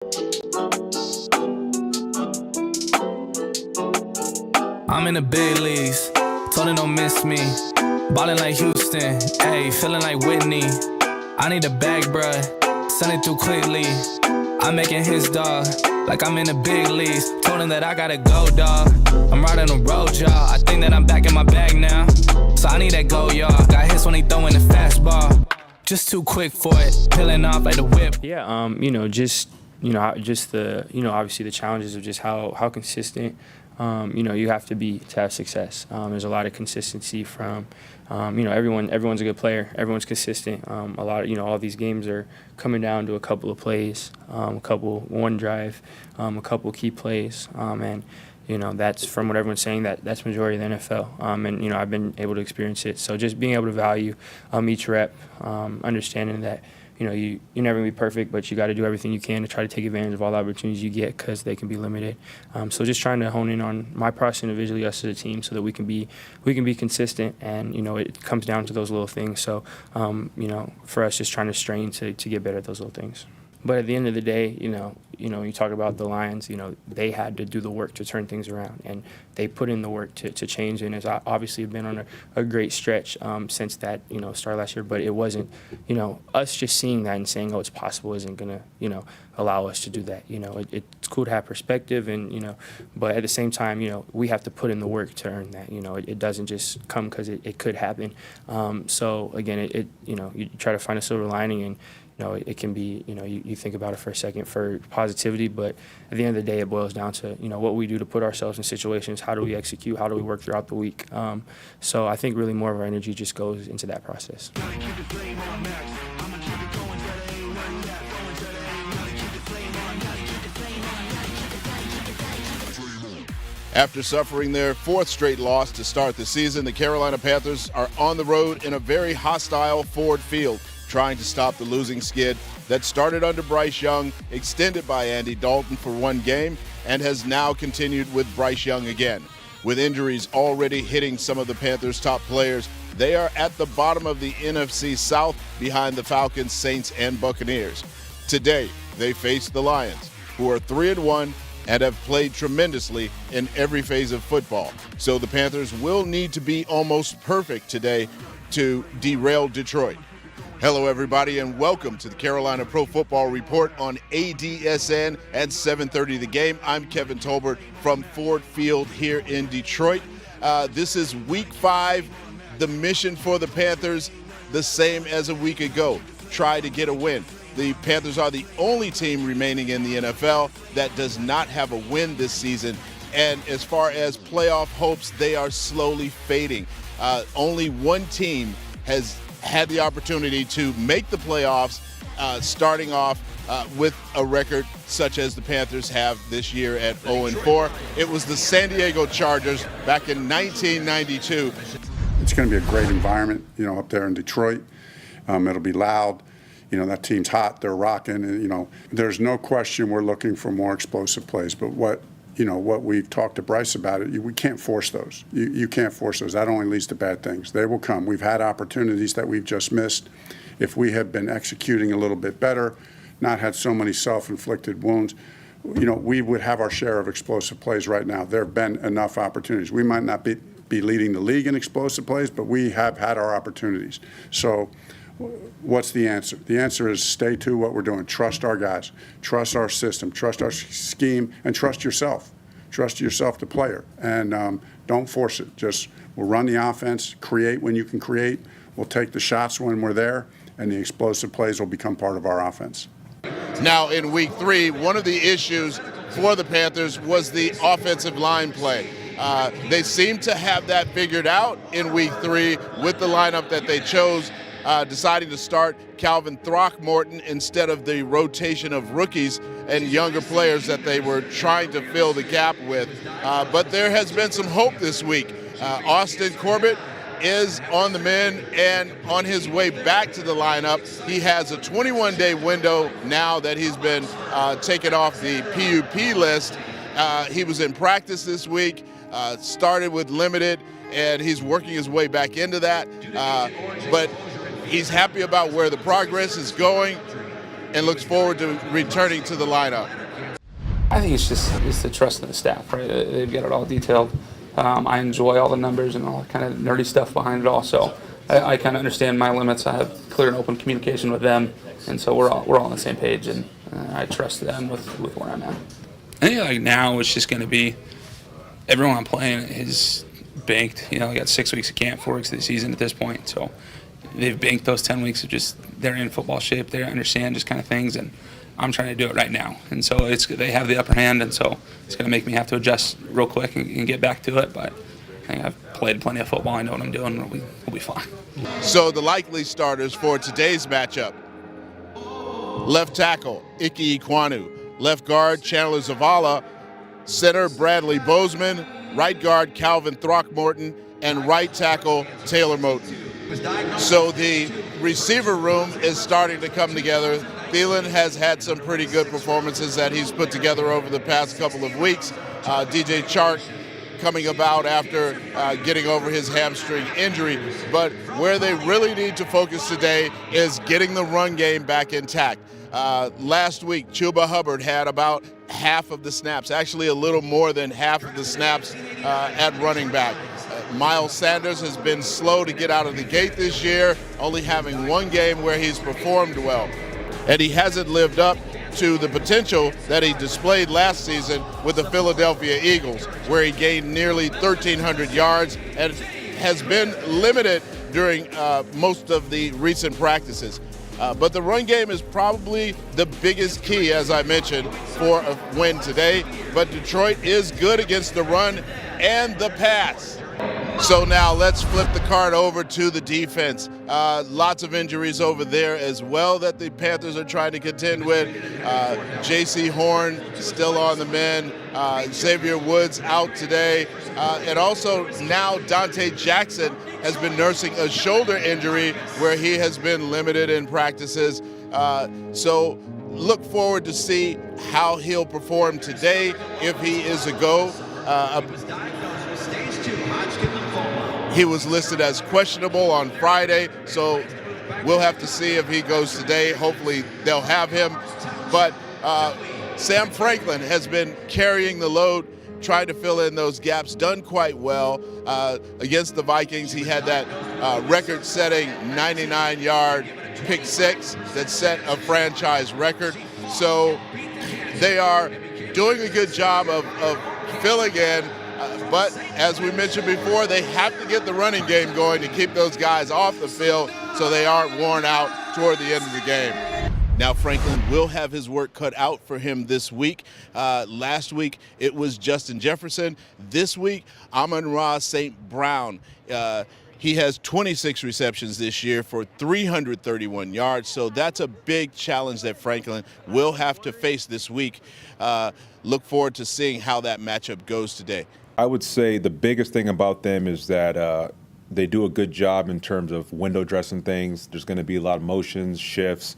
I'm in the big leagues, told them don't miss me. Ballin' like Houston, ayy, feeling like Whitney. I need a bag, bruh, send it through quickly. I'm making his dog, like I'm in the big leagues. Told him that I gotta go, dog. I'm riding the road, y'all. I think that I'm back in my bag now. So I need that go, y'all. Got hits when he throwing the fastball. Just too quick for it, peeling off like the whip. Yeah, just the, obviously the challenges of just how consistent, you have to be to have success. There's a lot of consistency from, everyone's a good player. Everyone's consistent. A lot of, all these games are coming down to a couple of plays, one drive, a couple key plays, and that's from what everyone's saying, that's majority of the NFL. And I've been able to experience it. So just being able to value each rep, understanding that you're never gonna be perfect, but you got to do everything you can to try to take advantage of all the opportunities you get because they can be limited. So just trying to hone in on my process individually, us as a team, so that we can be consistent. And it comes down to those little things. So for us, just trying to strain to get better at those little things. But at the end of the day, you talk about the Lions, they had to do the work to turn things around, and they put in the work to change, and it's obviously been on a great stretch since that, start last year. But it wasn't, us just seeing that and saying, oh, it's possible isn't going to, allow us to do that. It's cool to have perspective, and, but at the same time, we have to put in the work to earn that. It doesn't just come because it could happen. So, again, you try to find a silver lining, and it can be, you think about it for a second for positivity, but at the end of the day, it boils down to, what we do to put ourselves in situations. How do we execute? How do we work throughout the week? So I think really more of our energy just goes into that process. After suffering their fourth straight loss to start the season, the Carolina Panthers are on the road in a very hostile Ford Field, trying to stop the losing skid that started under Bryce Young, extended by Andy Dalton for one game, and has now continued with Bryce Young again. With injuries already hitting some of the Panthers' top players, they are at the bottom of the NFC South behind the Falcons, Saints, and Buccaneers. Today, they face the Lions, who are 3-1 and have played tremendously in every phase of football. So the Panthers will need to be almost perfect today to derail Detroit. Hello, everybody, and welcome to the Carolina Pro Football Report on ADSN at 7:30 The Game. I'm Kevin Tolbert from Ford Field here in Detroit. This is Week 5. The mission for the Panthers, the same as a week ago. Try to get a win. The Panthers are the only team remaining in the NFL that does not have a win this season. And as far as playoff hopes, they are slowly fading. Only one team has had the opportunity to make the playoffs, starting off with a record such as the Panthers have this year at 0-4. It was the San Diego Chargers back in 1992. It's going to be a great environment, up there in Detroit. It'll be loud. That team's hot. They're rocking. And, there's no question we're looking for more explosive plays. But what we've talked to Bryce about it, we can't force those. You can't force those. That only leads to bad things. They will come. We've had opportunities that we've just missed. If we had been executing a little bit better, not had so many self-inflicted wounds, we would have our share of explosive plays right now. There have been enough opportunities. We might not be leading the league in explosive plays, but we have had our opportunities. So what's the answer? The answer is stay to what we're doing. Trust our guys. Trust our system. Trust our scheme. And trust yourself. Trust yourself, the player. And don't force it. Just we'll run the offense, create when you can create. We'll take the shots when we're there, and the explosive plays will become part of our offense. Now in Week 3, one of the issues for the Panthers was the offensive line play. They seem to have that figured out in Week 3 with the lineup that they chose, deciding to start Calvin Throckmorton instead of the rotation of rookies and younger players that they were trying to fill the gap with. But there has been some hope this week. Austin Corbett is on the mend and on his way back to the lineup. He has a 21-day window now that he's been taken off the PUP list. He was in practice this week, started with limited, and he's working his way back into that. But he's happy about where the progress is going. and looks forward to returning to the lineup. I think it's the trust in the staff, right? They've got it all detailed. I enjoy all the numbers and all the kind of nerdy stuff behind it all. So I kind of understand my limits. I have clear and open communication with them, and so we're all on the same page, and I trust them with where I'm at. I think like now it's just going to be everyone I'm playing is banked. You know, I got 6 weeks of camp, 4 weeks of the season at this point, so they've banked those 10 weeks of just they're in football shape, they understand just kind of things, and I'm trying to do it right now. And so they have the upper hand, and so it's going to make me have to adjust real quick and get back to it. But I think I've played plenty of football. I know what I'm doing. We'll be fine. So the likely starters for today's matchup: left tackle, Ike Ekwonu; left guard, Chandler Zavala; center, Bradley Bozeman; right guard, Calvin Throckmorton; and right tackle, Taylor Moton. So the receiver room is starting to come together. Thielen has had some pretty good performances that he's put together over the past couple of weeks. DJ Chark coming about after getting over his hamstring injury. But where they really need to focus today is getting the run game back intact. Last week, Chuba Hubbard had about half of the snaps, actually a little more than half of the snaps at running back. Miles Sanders has been slow to get out of the gate this year, only having one game where he's performed well. And he hasn't lived up to the potential that he displayed last season with the Philadelphia Eagles, where he gained nearly 1,300 yards and has been limited during most of the recent practices. But the run game is probably the biggest key, as I mentioned, for a win today. But Detroit is good against the run and the pass. So now let's flip the card over to the defense. Lots of injuries over there as well that the Panthers are trying to contend with. J.C. Horn still on the mend. Xavier Woods out today. And also now Dante Jackson has been nursing a shoulder injury where he has been limited in practices. So look forward to see how he'll perform today if he is a go. He was listed as questionable on Friday, so we'll have to see if he goes today. Hopefully they'll have him. But Sam Franklin has been carrying the load, trying to fill in those gaps, done quite well. Against the Vikings, he had that record-setting 99-yard pick six that set a franchise record. So they are doing a good job of filling in. But as we mentioned before, they have to get the running game going to keep those guys off the field so they aren't worn out toward the end of the game. Now Franklin will have his work cut out for him this week. Last week it was Justin Jefferson. This week, Amon-Ra St. Brown. He has 26 receptions this year for 331 yards, so that's a big challenge that Franklin will have to face this week. Look forward to seeing how that matchup goes today. I would say the biggest thing about them is that they do a good job in terms of window dressing things. There's going to be a lot of motions, shifts,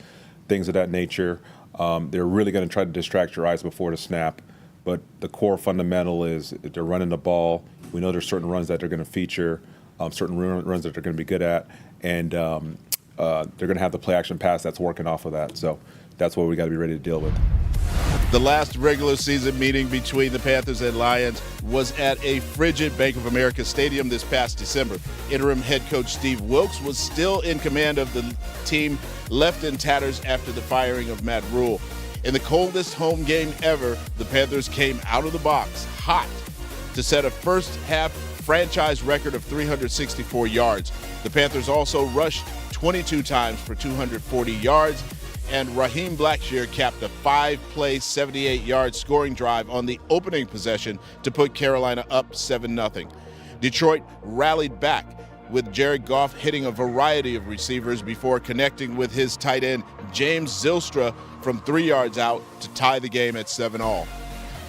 things of that nature. They're really going to try to distract your eyes before the snap. But the core fundamental is they're running the ball. We know there's certain runs that they're going to feature, certain runs that they're going to be good at, and they're going to have the play action pass that's working off of that. So that's what we got to be ready to deal with. The last regular season meeting between the Panthers and Lions was at a frigid Bank of America Stadium this past December. Interim head coach Steve Wilks was still in command of the team, left in tatters after the firing of Matt Rule. In the coldest home game ever, the Panthers came out of the box hot to set a first-half franchise record of 364 yards. The Panthers also rushed 22 times for 240 yards, and Raheem Blackshear capped a 5-play, 78-yard scoring drive on the opening possession to put Carolina up 7-0. Detroit rallied back, with Jared Goff hitting a variety of receivers before connecting with his tight end James Zylstra from 3 yards out to tie the game at 7-all.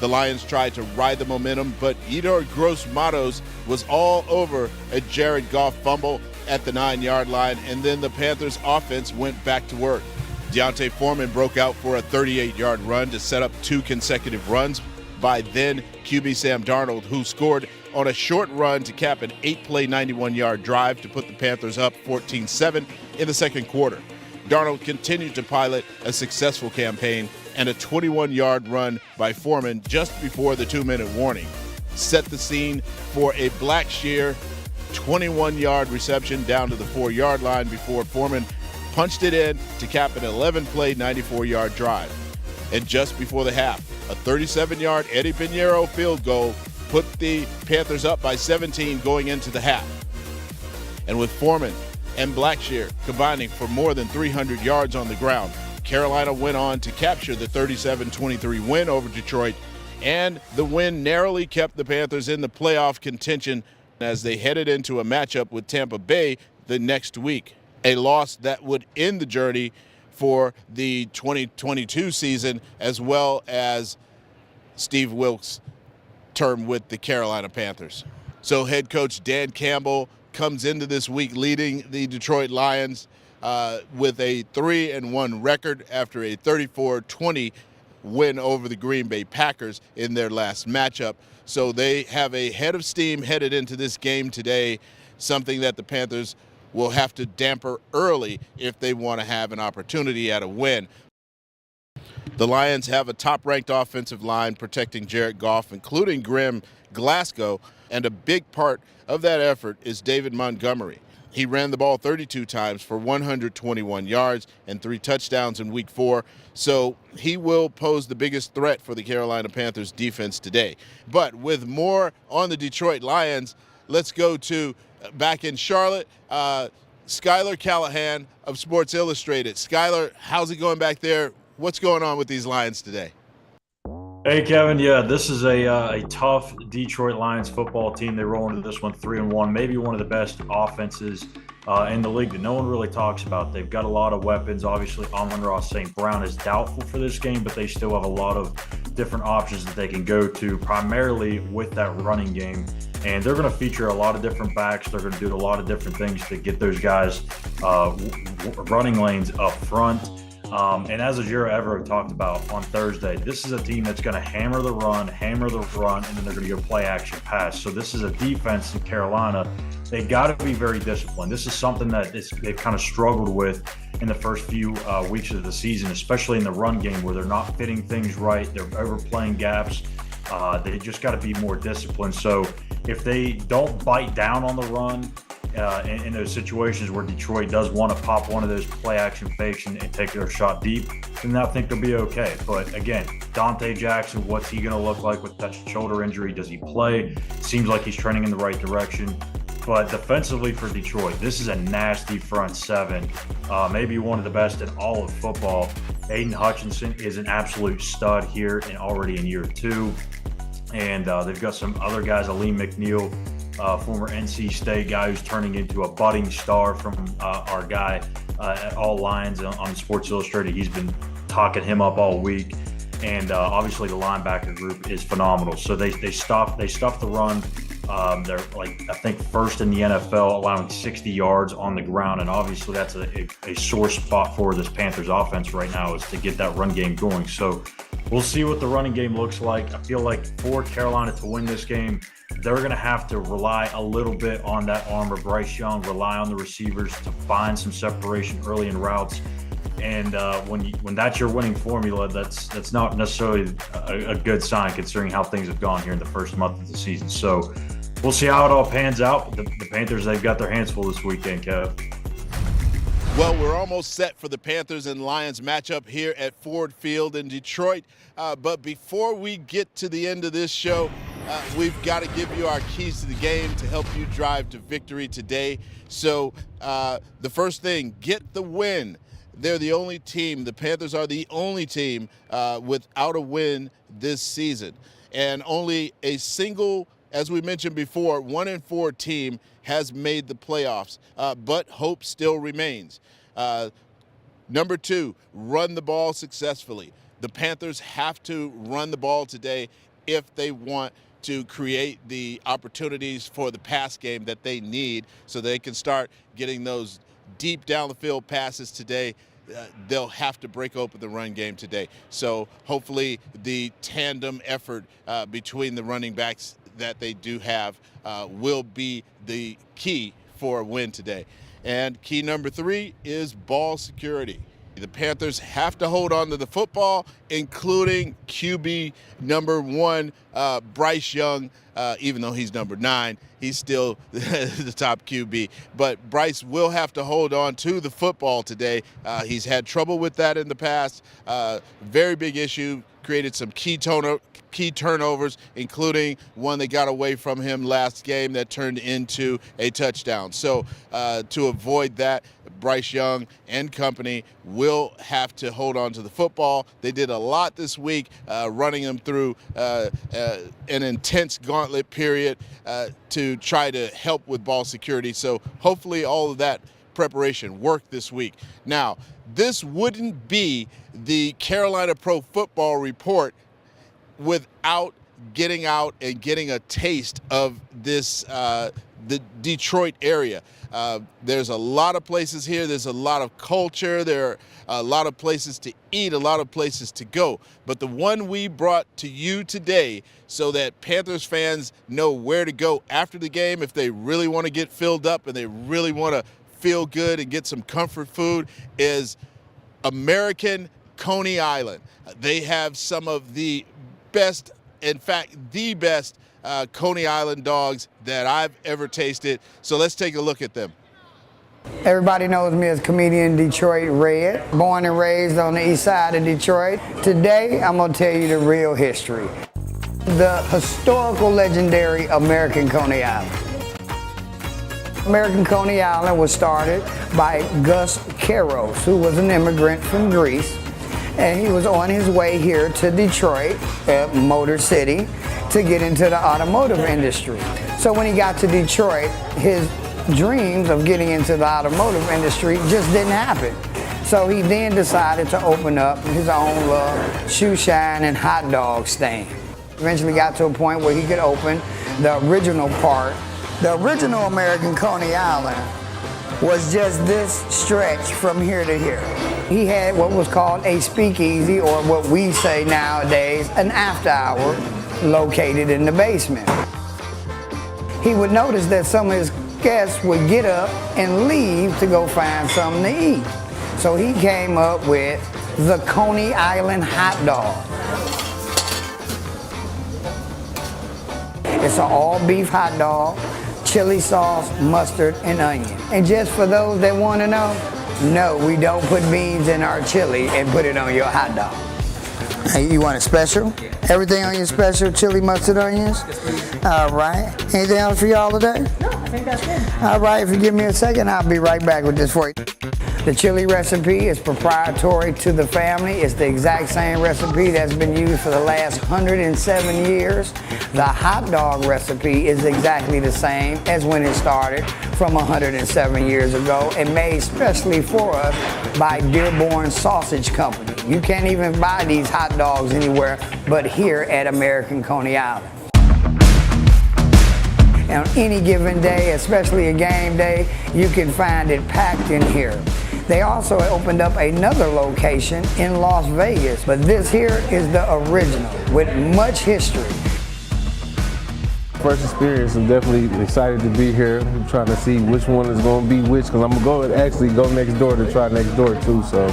The Lions tried to ride the momentum, but Edor Gross-Matos was all over a Jared Goff fumble at the 9-yard line, and then the Panthers' offense went back to work. Deontay Foreman broke out for a 38-yard run to set up 2 consecutive runs by then QB Sam Darnold, who scored on a short run to cap an 8-play, 91-yard drive to put the Panthers up 14-7 in the second quarter. Darnold continued to pilot a successful campaign, and a 21-yard run by Foreman just before the 2-minute warning set the scene for a Blackshear 21-yard reception down to the 4-yard line before Foreman punched it in to cap an 11-play, 94-yard drive. And just before the half, a 37-yard Eddie Pinheiro field goal put the Panthers up by 17 going into the half. And with Foreman and Blackshear combining for more than 300 yards on the ground, Carolina went on to capture the 37-23 win over Detroit, and the win narrowly kept the Panthers in the playoff contention as they headed into a matchup with Tampa Bay the next week, a loss that would end the journey for the 2022 season, as well as Steve Wilkes' term with the Carolina Panthers. So head coach Dan Campbell comes into this week leading the Detroit Lions with a 3-1 record after a 34-20 win over the Green Bay Packers in their last matchup. So they have a head of steam headed into this game today, something that the Panthers will have to damper early if they want to have an opportunity at a win. The Lions have a top-ranked offensive line protecting Jared Goff, including Grim Glasgow, and a big part of that effort is David Montgomery. He ran the ball 32 times for 121 yards and 3 touchdowns in Week 4, so he will pose the biggest threat for the Carolina Panthers defense today. But with more on the Detroit Lions, let's go to back in Charlotte, Skylar Callahan of Sports Illustrated. Skylar, how's it going back there? What's going on with these Lions today? Hey, Kevin. Yeah, this is a tough Detroit Lions football team. They roll into this one 3-1, maybe one of the best offenses in the league that no one really talks about. They've got a lot of weapons. Obviously, Amon-Ra St. Brown is doubtful for this game, but they still have a lot of different options that they can go to, primarily with that running game. And they're going to feature a lot of different backs. They're going to do a lot of different things to get those guys running lanes up front. And as Ajiro Evero talked about on Thursday, this is a team that's going to hammer the run, and then they're going to go play action pass. So this is a defense in Carolina. They got to be very disciplined. This is something that they've kind of struggled with in the first few weeks of the season, especially in the run game where they're not fitting things right. They're overplaying gaps. They just got to be more disciplined. So if they don't bite down on the run, in those situations where Detroit does want to pop one of those play action fakes and take their shot deep, then I think they'll be okay. But again, Dante Jackson, what's he going to look like with that shoulder injury? Does he play? Seems like he's trending in the right direction. But defensively for Detroit, this is a nasty front seven, maybe one of the best in all of football. Aiden Hutchinson is an absolute stud here and already in year 2. And they've got some other guys, Aleem McNeil, former NC State guy who's turning into a budding star from our guy at All Lions on Sports Illustrated. He's been talking him up all week. And obviously the linebacker group is phenomenal. So they stuff the run. They're I think first in the NFL, allowing 60 yards on the ground. And obviously that's a sore spot for this Panthers offense right now, is to get that run game going. So we'll see what the running game looks like. I feel like for Carolina to win this game, they're going to have to rely a little bit on that arm of Bryce Young, rely on the receivers to find some separation early in routes. And when that's your winning formula, that's not necessarily a good sign considering how things have gone here in the first month of the season. So we'll see how it all pans out. The Panthers, they've got their hands full this weekend, Kev. Well, we're almost set for the Panthers and Lions matchup here at Ford Field in Detroit. But before we get to the end of this show, we've got to give you our keys to the game to help you drive to victory today. So the first thing, get the win. They're the only team, the Panthers are the only team without a win this season. And only a single, as we mentioned before, 1-4 team has made the playoffs, but hope still remains. Number 2, run the ball successfully. The Panthers have to run the ball today if they want to create the opportunities for the pass game that they need so they can start getting those deep down the field passes today. They'll have to break open the run game today. So hopefully the tandem effort between the running backs that they do have will be the key for a win today. And key number 3 is ball security. The Panthers have to hold on to the football, including QB number 1, Bryce Young. Even though he's number 9, he's still the top QB. But Bryce will have to hold on to the football today. He's had trouble with that in the past. Very big issue, created some key turnovers, including one that got away from him last game that turned into a touchdown. So to avoid that, Bryce Young and company will have to hold on to the football. They did a lot this week, running them through an intense gauntlet period to try to help with ball security. So hopefully all of that preparation worked this week. Now, this wouldn't be the Carolina Pro Football Report without getting out and getting a taste of this, the Detroit area. There's a lot of places here. There's a lot of culture. There are a lot of places to eat, a lot of places to go. But the one we brought to you today so that Panthers fans know where to go after the game if they really want to get filled up and they really want to feel good and get some comfort food is American Coney Island. They have some of the best, in fact, the best Coney Island dogs that I've ever tasted. So let's take a look at them. Everybody knows me as comedian Detroit Red, born and raised on the east side of Detroit. Today, I'm gonna tell you the real history. The historical, legendary American Coney Island. American Coney Island was started by Gus Keros, who was an immigrant from Greece. And he was on his way here to Detroit, Motor City, to get into the automotive industry. So when he got to Detroit, his dreams of getting into the automotive industry just didn't happen. So he then decided to open up his own little shoe shine and hot dog stand. Eventually got to a point where he could open the original part. The original American Coney Island was just this stretch from here to here. He had what was called a speakeasy, or what we say nowadays, an after hour, located in the basement. He would notice that some of his guests would get up and leave to go find something to eat. So he came up with the Coney Island hot dog. It's an all beef hot dog, chili sauce, mustard, and onion. And just for those that want to know, no, we don't put beans in our chili and put it on your hot dog. Hey, you want it special? Everything on your special, chili, mustard, onions? All right. Anything else for y'all today? No, I think that's good. All right, if you give me a second, I'll be right back with this for you. The chili recipe is proprietary to the family. It's the exact same recipe that's been used for the last 107 years. The hot dog recipe is exactly the same as when it started from 107 years ago and made specially for us by Dearborn Sausage Company. You can't even buy these hot dogs anywhere but here at American Coney Island. On any given day, especially a game day, you can find it packed in here. They also opened up another location in Las Vegas, but this here is the original with much history. First experience, I'm definitely excited to be here. I'm trying to see which one is going to be which, because I'm going to actually go next door to try next door too, so.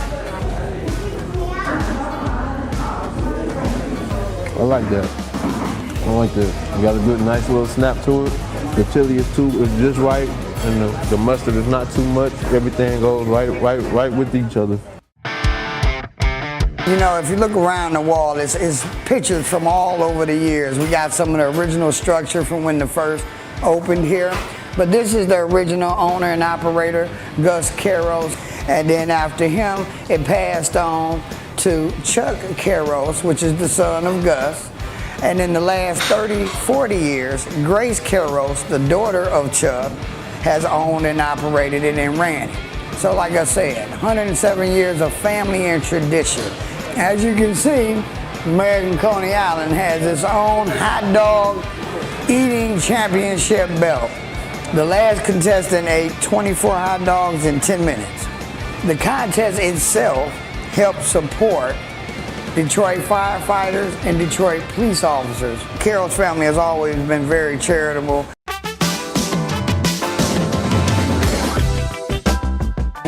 I like that. I like that. You got a good, nice little snap to it. The chili is just right, and the mustard is not too much. Everything goes right with each other. You know, if you look around the wall, it's pictures from all over the years. We got some of the original structure from when the first opened here. But this is the original owner and operator, Gus Keros. And then after him, it passed on to Chuck Keros, which is the son of Gus. And in the last 30, 40 years, Grace Keros, the daughter of Chuck, has owned and operated it and ran it. So like I said, 107 years of family and tradition. As you can see, American Coney Island has its own hot dog eating championship belt. The last contestant ate 24 hot dogs in 10 minutes. The contest itself helped support Detroit firefighters and Detroit police officers. Carol's family has always been very charitable.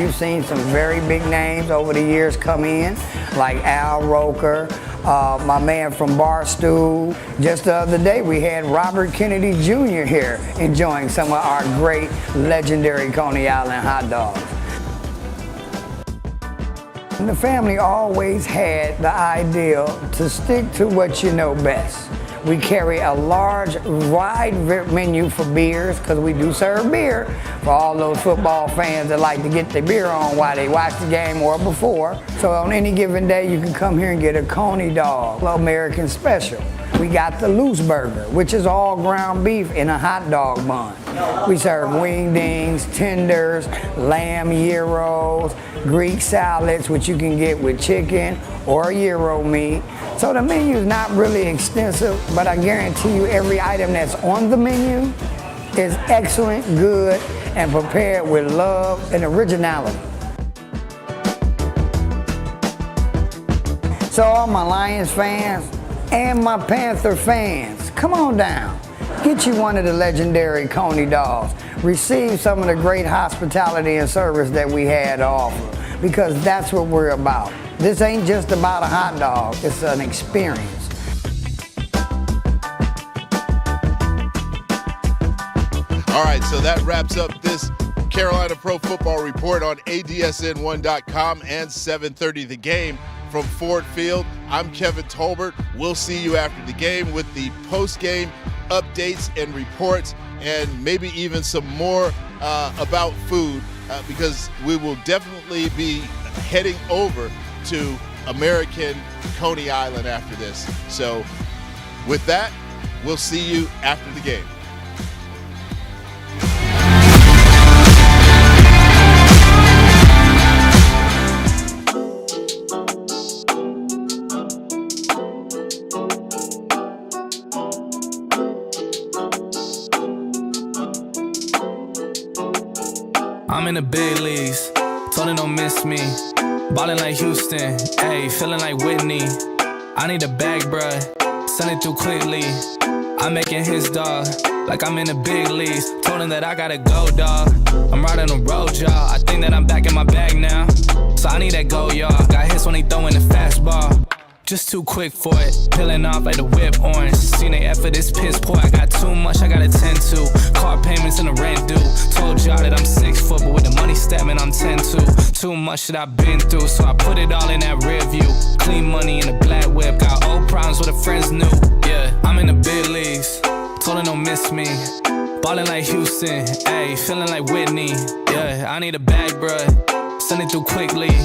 You've seen some very big names over the years come in, like Al Roker, my man from Barstool. Just the other day, we had Robert Kennedy Jr. here enjoying some of our great legendary Coney Island hot dogs. And the family always had the ideal to stick to what you know best. We carry a large, wide menu for beers, because we do serve beer for all those football fans that like to get their beer on while they watch the game or before. So on any given day, you can come here and get a Coney dog, American special. We got the loose burger, which is all ground beef in a hot dog bun. We serve wingdings, tenders, lamb gyros, Greek salads, which you can get with chicken or gyro meat. So the menu is not really extensive, but I guarantee you every item that's on the menu is excellent, good, and prepared with love and originality. So all my Lions fans and my Panther fans, come on down. Get you one of the legendary Coney dogs. Receive some of the great hospitality and service that we had to offer, because that's what we're about. This ain't just about a hot dog, it's an experience. All right, so that wraps up this Carolina Pro Football Report on ADSN1.com and 7:30 The Game from Ford Field. I'm Kevin Tolbert. We'll see you after the game with the post-game updates and reports, and maybe even some more about food, because we will definitely be heading over to American Coney Island after this. So with that, we'll see you after the game. I'm in the big leagues, told her don't miss me. Ballin' like Houston, ayy, feeling like Whitney. I need a bag, bruh, send it through quickly. I'm making his dog, like I'm in the big leagues. Told him that I gotta go, dog. I'm riding the road, y'all. I think that I'm back in my bag now. So I need that go, y'all. Got hits when they throwin' the fastball. Just too quick for it, peeling off like the whip orange. Seen they effort, this piss poor. I got too much I gotta tend to. Car payments and the rent due. Told y'all that I'm 6 foot, but with the money statement I'm 10-2. Too much that I've been through, so I put it all in that rear view. Clean money in a black whip, got old problems with the friends new. Yeah, I'm in the big leagues, told her don't miss me. Ballin' like Houston, ayy, feeling like Whitney. Yeah, I need a bag, bruh, send it through quickly.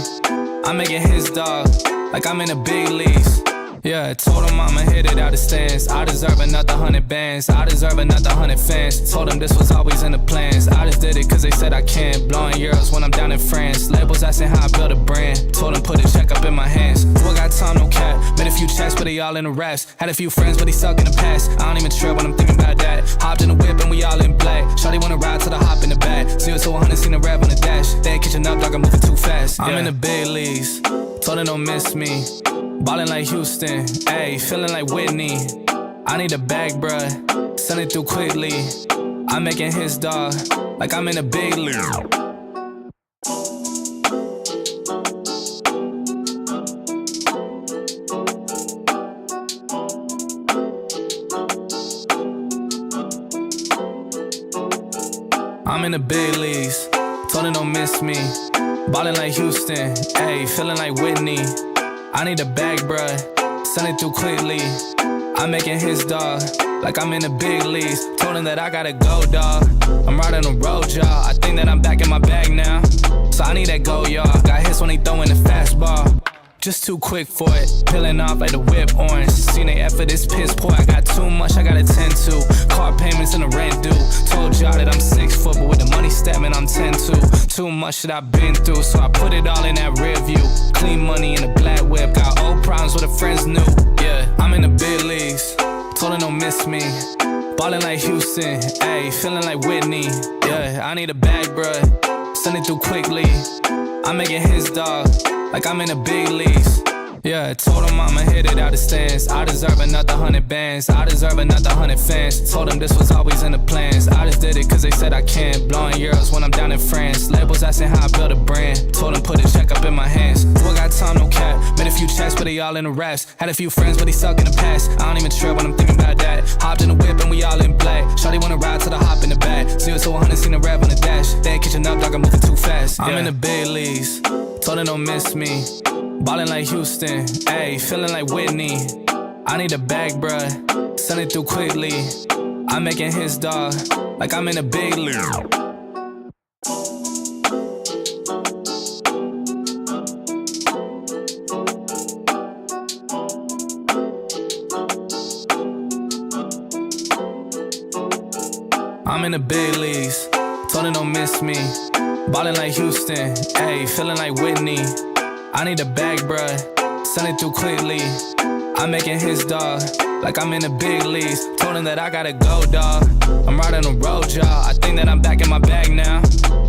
I'm making his dog, like I'm in the big leagues. Yeah, told him I'ma hit it out the stands. I deserve another 100 bands. I deserve another 100 fans. Told them this was always in the plans. I just did it cause they said I can. Blowing euros when I'm down in France. Labels asking how I build a brand. Told them put a check up in my hands. Who got time, no cap. Made a few checks, but they all in the raps. Had a few friends, but they suck in the past. I don't even trip when I'm thinking about that. Hopped in the whip and we all in black. Shawty wanna ride till I hop in the back. 0 to 100, seen the rev on the dash. They ain't catching up, dog, I'm moving too fast. I'm in the big leagues, told her don't miss me. Ballin' like Houston, ayy, feeling like Whitney. I need a bag, bruh, send it through quickly. I'm making his dog, like I'm in a big league. I'm in the big leagues, told her don't miss me. Ballin' like Houston, ayy, feeling like Whitney. I need a bag, bruh, send it through quickly. I'm making his dog, like I'm in the big leagues. Told him that I gotta go, dog. I'm riding the road, y'all. I think that I'm back in my bag now. So I need that go, y'all. Got hits when they throwin' the fastball. Just too quick for it, peeling off like the whip orange. Seen they effort, this piss poor. I got too much I gotta tend to. Car payments and the rent due. Told y'all that I'm 6 foot, but with the money statement I'm 10-2. Too much that I've been through, so I put it all in that rear view. Clean money in a black whip, got old problems with the friends new. Yeah, I'm in the big leagues, told her don't miss me. Ballin' like Houston, ayy, feeling like Whitney. Yeah, I need a bag, bruh, send it through quickly. I'm making his dog, like I'm in the big leagues. Yeah, told him I'ma hit it out the stands. I deserve another 100 bands. I deserve another 100 fans. Told them this was always in the plans. I just did it cause they said I can. Blowing euros when I'm down in France. Labels asking how I build a brand. Told them put a check up in my hands. Who got time, no cap. Made a few checks, but they all in the raps. Had a few friends, but they suck in the past. I don't even trip when I'm thinking about that. Hopped in the whip and we all in black. Shawty wanna ride to the hop in the back. 0 to 100, seen a rap on the dash. They ain't catching up, dog, I'm moving too fast. I'm in the big leagues. Told them don't miss me. Ballin' like Houston, ayy, feeling like Whitney. I need a bag, bruh, send it through quickly. I'm making his dog, like I'm in a big league. I'm in the big leagues, told him don't miss me. Ballin' like Houston, ayy, feeling like Whitney. I need a bag, bruh, send it through quickly. I'm making his dog, like I'm in the big leagues. Told him that I gotta go, dog. I'm riding the road, y'all. I think that I'm back in my bag now.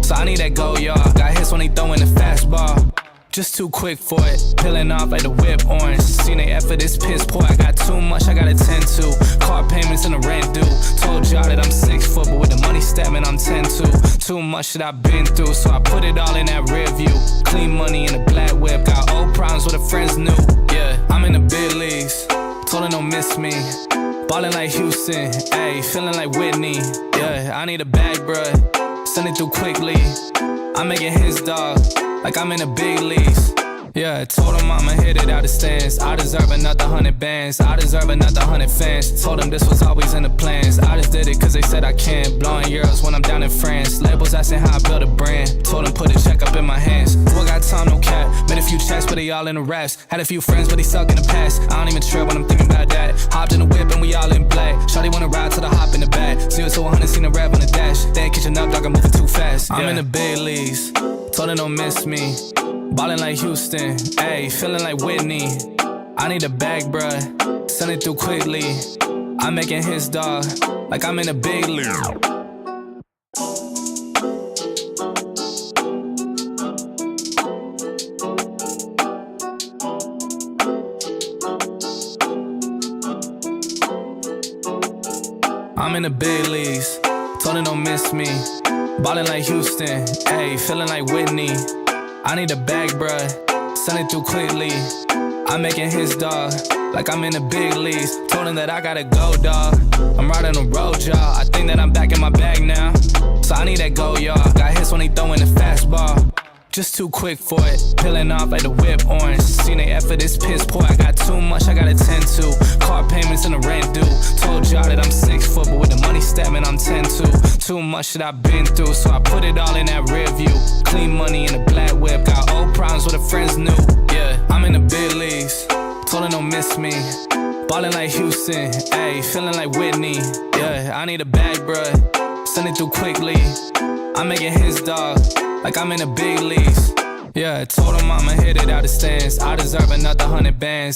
So I need that go, y'all. Got hits when he throwing the fastball. Just too quick for it, peeling off like the whip orange. Seen they effort, this piss poor. I got too much I gotta tend to. Car payments and the rent due. Told y'all that I'm 6 foot, but with the money stabbing, I'm 10-2. Too much that I've been through, so I put it all in that rear view. Clean money in a black whip, got old problems with the friends new. Yeah, I'm in the big leagues, told her don't miss me. Ballin' like Houston, ayy, feeling like Whitney. Yeah, I need a bag, bruh, send it through quickly. I'm making his dog, like I'm in the big leagues. Yeah, told him I'ma hit it out the stands. I deserve another 100 bands. I deserve another 100 fans. Told them this was always in the plans. I just did it cause they said I can. Blowing euros when I'm down in France. Labels asking how I build a brand. Told them put a check up in my hands. Who got time, no cap. Made a few checks, but they all in the raps. Had a few friends, but they suck in the past. I don't even trip when I'm thinking about that. Hopped in the whip and we all in black. Shawty wanna ride to the hop in the back. 0 to 100, seen a rap on the dash. They ain't catching up, dog, I'm moving too fast. I'm in the big leagues, told them don't miss me. Ballin' like Houston, ayy, feeling like Whitney. I need a bag, bruh, send it through quickly. I'm making his dog, like I'm in a big league. I'm in the big leagues, told him don't miss me. Ballin' like Houston, ayy, feeling like Whitney. I need a bag, bruh, send it through quickly. I'm making his dog, like I'm in the big leagues. Told him that I gotta go, dog. I'm riding the road, y'all. I think that I'm back in my bag now. So I need that go, y'all. Got hits when he throwing the fastball. Just too quick for it, peeling off like the whip orange. Seen they effort, this piss poor. I got too much I gotta tend to. Car payments and the rent due. Told y'all that I'm 6 foot, but with the money stabbing, I'm 10-2. Too much that I've been through, so I put it all in that rear view. Clean money in a black whip, got old problems with the friends new. Yeah, I'm in the big leagues, told her don't miss me. Ballin' like Houston, ayy, feeling like Whitney. Yeah, I need a bag, bruh, send it through quickly. I'm making his dog, like I'm in the big leagues. Yeah, told him I'ma hit it out the stands. I deserve another 100 bands.